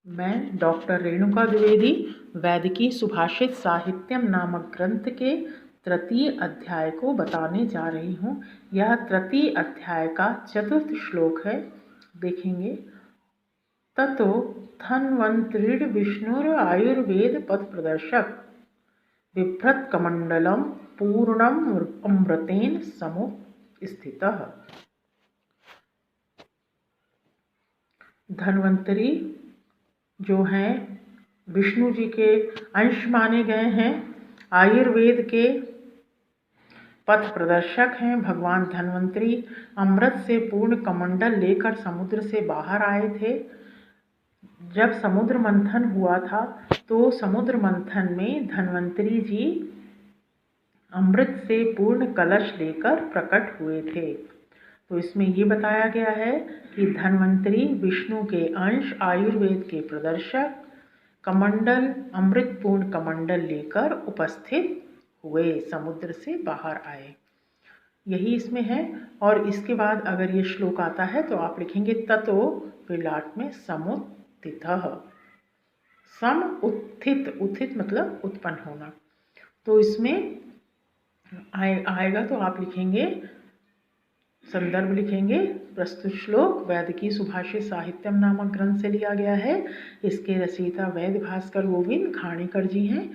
मैं डॉक्टर रेणुका द्विवेदी वैदिकी सुभाषित साहित्यम नामक ग्रंथ के तृतीय अध्याय को बताने जा रही हूँ। यह तृतीय अध्याय का चतुर्थ श्लोक है। देखेंगे। ततो धन्वंतरिर् विष्णुर आयुर्वेद पथ प्रदर्शक बिभ्रत कमंडलम पूर्णम अमृतेन समुपस्थितः। धन्वंतरी जो हैं विष्णु जी के अंश माने गए हैं, आयुर्वेद के पथ प्रदर्शक हैं। भगवान धन्वंतरी अमृत से पूर्ण कमंडल लेकर समुद्र से बाहर आए थे। जब समुद्र मंथन हुआ था तो समुद्र मंथन में धन्वंतरी जी अमृत से पूर्ण कलश लेकर प्रकट हुए थे। तो इसमें ये बताया गया है कि धन्वंतरी विष्णु के अंश, आयुर्वेद के प्रदर्शक, कमंडल, अमृतपूर्ण कमंडल लेकर उपस्थित हुए, समुद्र से बाहर आए। यही इसमें है। और इसके बाद अगर ये श्लोक आता है तो आप लिखेंगे ततो विराट में समुत्थितः। सम उत्थित, उत्थित मतलब उत्पन्न होना। तो इसमें आएगा तो आप लिखेंगे, संदर्भ लिखेंगे, प्रस्तुत श्लोक वैदिकी सुभाषित साहित्यम नामक ग्रंथ से लिया गया है। इसके रचयिता वैद्य भास्कर गोविंद खाणेकर जी हैं।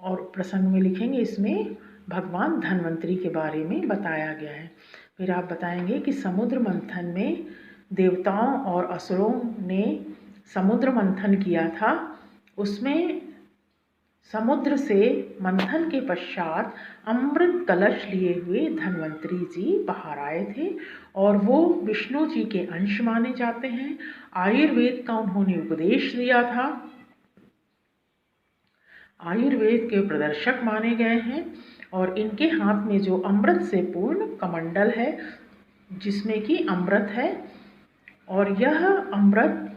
और प्रसंग में लिखेंगे, इसमें भगवान धन्वंतरी के बारे में बताया गया है। फिर आप बताएंगे कि समुद्र मंथन में देवताओं और असुरों ने समुद्र मंथन किया था। उसमें समुद्र से मंथन के पश्चात अमृत कलश लिए हुए धन्वंतरी जी बाहर आए थे और वो विष्णु जी के अंश माने जाते हैं। आयुर्वेद का उन्होंने उपदेश दिया था, आयुर्वेद के प्रदर्शक माने गए हैं। और इनके हाथ में जो अमृत से पूर्ण कमंडल है जिसमें कि अमृत है, और यह अमृत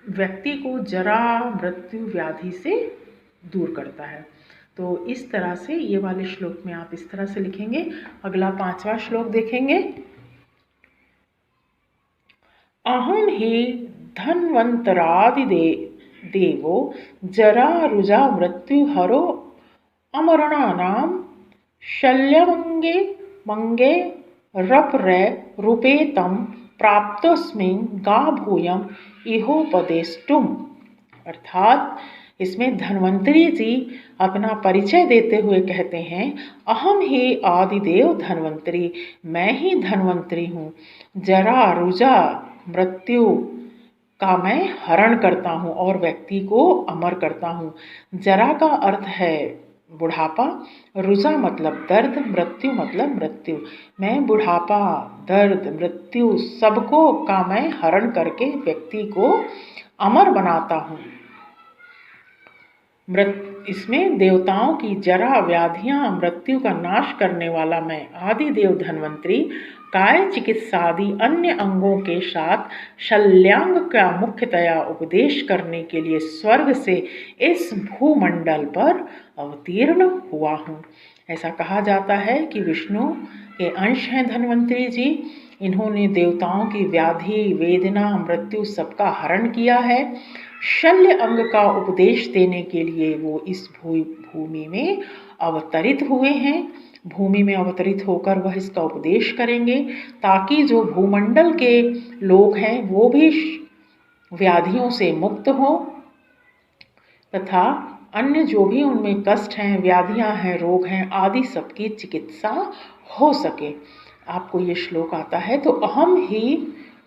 व्यक्ति को जरा मृत्यु व्याधि से दूर करता है। तो इस तरह से ये वाले श्लोक में आप इस तरह से लिखेंगे। अगला 5वां श्लोक देखेंगे। अहं हि धन्वंतरादि देवो जरा रुजा मृत्यु हरो अमरणानां शल्यमंगे मंगे रपरे रूपे तम प्राप्तोस्मिन् गा भूयम इहोपदेष्टुम। अर्थात इसमें धन्वंतरी जी अपना परिचय देते हुए कहते हैं, अहम ही आदिदेव धन्वंतरी, मैं ही धन्वंतरी हूँ। जरा रुजा मृत्यु का मैं हरण करता हूँ और व्यक्ति को अमर करता हूँ। जरा का अर्थ है बुढ़ापा, रुजा मतलब दर्द, मृत्यु मतलब मृत्यु। मैं बुढ़ापा, दर्द, मृत्यु सबको का मैं हरण करके व्यक्ति को अमर बनाता हूँ। इसमें देवताओं की जरा व्याधियां, मृत्यु का नाश करने वाला मैं आदिदेव धन्वंतरी काय चिकित्सादि अन्य अंगों के साथ शल्यांग का मुख्यतया उपदेश करने के लिए स्वर्ग से इस भूमंडल पर अवतीर्ण हुआ हूँ। ऐसा कहा जाता है कि विष्णु के अंश हैं धन्वंतरी जी। इन्होंने देवताओं की व्याधि, वेदना, मृत्यु सबका हरण किया है। शल्य अंग का उपदेश देने के लिए वो इस भूमि में अवतरित हुए हैं। भूमि में अवतरित होकर वह इसका उपदेश करेंगे ताकि जो भूमंडल के लोग हैं वो भी व्याधियों से मुक्त हो तथा अन्य जो भी उनमें कष्ट हैं, व्याधियां हैं, रोग हैं आदि सबकी चिकित्सा हो सके। आपको ये श्लोक आता है तो अहम ही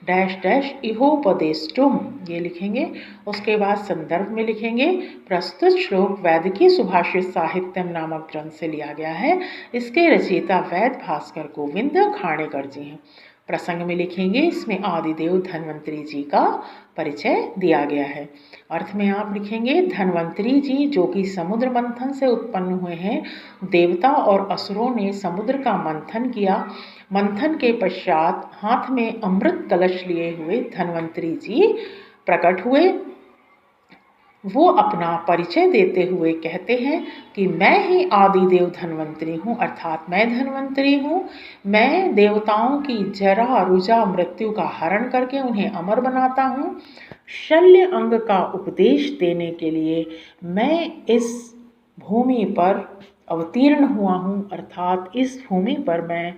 डैश डैश इहोपदेष्टुम ये लिखेंगे। उसके बाद संदर्भ में लिखेंगे, प्रस्तुत श्लोक वैदिकी सुभाषित साहित्यम नामक ग्रंथ से लिया गया है। इसके रचयिता वैद्य भास्कर गोविंद खाणेकर जी हैं। प्रसंग में लिखेंगे, इसमें आदिदेव धन्वंतरी जी का परिचय दिया गया है। अर्थ में आप लिखेंगे, धन्वंतरी जी जो कि समुद्र मंथन से उत्पन्न हुए हैं। देवता और असुरों ने समुद्र का मंथन किया। मंथन के पश्चात हाथ में अमृत कलश लिए हुए धन्वंतरी जी प्रकट हुए वो अपना परिचय देते हुए कहते हैं कि मैं ही आदिदेव धन्वंतरी हूँ, अर्थात मैं धन्वंतरी हूँ। मैं देवताओं की जरा रुजा मृत्यु का हरण करके उन्हें अमर बनाता हूँ। शल्य अंग का उपदेश देने के लिए मैं इस भूमि पर अवतीर्ण हुआ हूँ, अर्थात इस भूमि पर मैं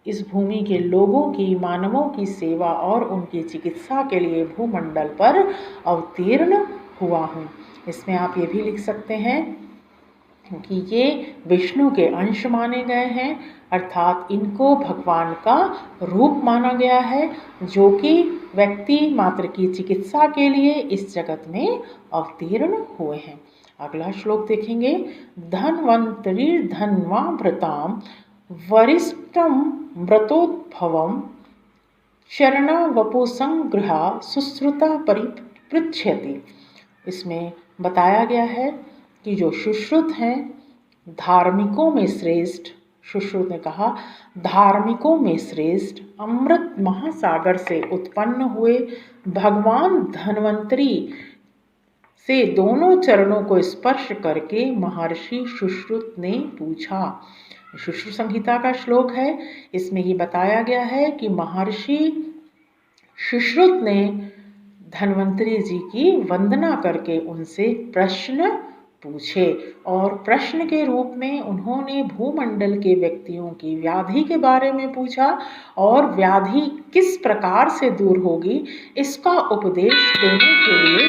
इस भूमि के लोगों की, मानवों की सेवा और उनकी चिकित्सा के लिए भूमंडल पर अवतीर्ण हुआ हूँ। इसमें आप ये भी लिख सकते हैं कि ये विष्णु के अंश माने गए हैं, अर्थात इनको भगवान का रूप माना गया है, जो कि व्यक्ति मात्र की चिकित्सा के लिए इस जगत में अवतीर्ण हुए हैं। अगला श्लोक देखेंगे। धन्वंतरि धन्वाभृताम वरिष्ठम व्रतोद्भवम शरणा वपुसंग्रहा सुश्रुता परिपृच्छति। इसमें बताया गया है कि जो सुश्रुत हैं, धार्मिकों में श्रेष्ठ, सुश्रुत ने कहा धार्मिकों में श्रेष्ठ, अमृत महासागर से उत्पन्न हुए भगवान धन्वंतरी से दोनों चरणों को स्पर्श करके महर्षि सुश्रुत ने पूछा। सुश्रुत संहिता का श्लोक है। इसमें ये बताया गया है कि महर्षि सुश्रुत ने धन्वंतरी जी की वंदना करके उनसे प्रश्न पूछे और प्रश्न के रूप में उन्होंने भूमंडल के व्यक्तियों की व्याधि के बारे में पूछा और व्याधि किस प्रकार से दूर होगी इसका उपदेश देने के लिए